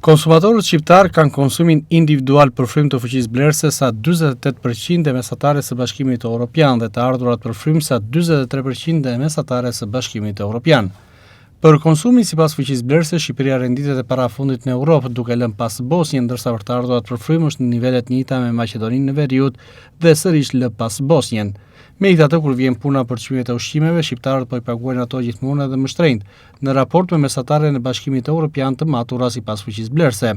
Konsumatorët shqiptar kanë konsumin individual për frymë të fuqisë blerëse sa 48% e mesatares së Bashkimit Evropian dhe të ardhurat për frymë sa 43% e mesatares së Bashkimit Evropian. Për konsumin sipas fuqisë blerëse, Shqipëria renditet e parafundit në Europë, duke lënë pas Bosnjën, ndërsa për të ardhurat për frymë është në nivelet njëjta me Maqedoninë në Veriut dhe sërish lë pas Bosnjën. Megjithatë, kur vjen puna për çmimet e ushqimeve, shqiptarët po i paguajnë ato gjithmonë edhe më shtrenjtë, në raport me mesataren e Bashkimit Evropian të matura sipas fuqisë blerëse.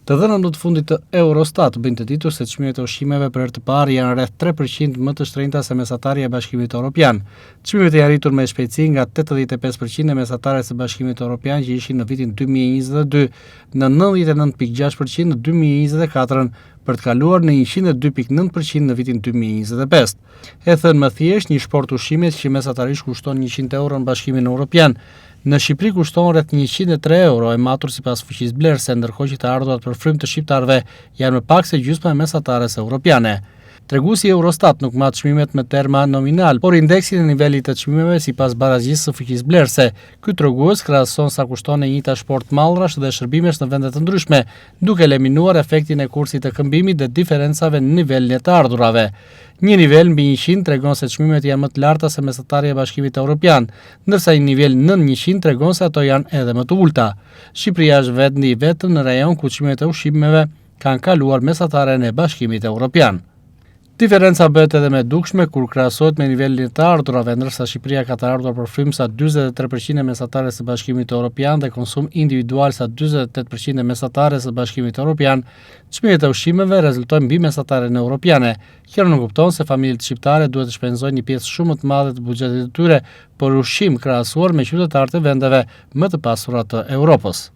Të dhënat në të fundit të Eurostat bëjnë të ditur se çmimet e ushqimeve për herë të parë janë rreth 3% më të shtrenjta se mesatarja e Bashkimit Evropian. Çmimet janë arritur me shpejtësi nga 85% e mesatares së Bashkimit Evropian që ishin në vitin 2022 në 99.6% në 2024, për të kaluar në 102.9% në vitin 2025. E thënë më thjesht, një shport ushqimit që mesatarisht kushton 100 euro në Bashkimin Evropian, në Shqipëri kushton rreth 103 euro, e matur sipas fuqisë blerëse, ndërkohë që të ardhurat për frymë të shqiptarëve janë më pak se gjysma e mesatares europiane. Treguesi Eurostat nuk mat çmimet me terma nominal, por indeksin e nivelit të çmimeve sipas barazisë së fuqisë blerëse. Ky tregues krahason sa kushton e njëjta sport mallrash dhe shërbimesh në vende të ndryshme, duke eliminuar efektin e kursit të këmbimit dhe diferencave në nivelin e të ardhurave. Një nivel mbi 100 tregon se çmimet janë më të larta se mesatarja e Bashkimit Evropian, ndërsa një nivel nën 100 tregon se ato janë edhe më të ulta. Shqipëria është vendi i vetëm në rajon ku çmimet e ushqimeve kanë kaluar mesataren e Bashkimit Evropian. Diferenca bëhet edhe më e dukshme kur krahasohet me nivelin e të ardhurave, ndërsa Shqipëria ka të ardhurar për frymë sa 43% e mesatares së Bashkimit Evropian dhe konsum individual sa 48% e mesatares së Bashkimit Evropian. Çmimet e ushqimeve rezultojnë mbi mesataren europiane. Kjo nuk kupton se familjet shqiptare duhet të shpenzojnë një pjesë shumë të madhe të buxhetit të tyre për ushqim krahasuar me qytetarët e vendeve më të pasura të Europës.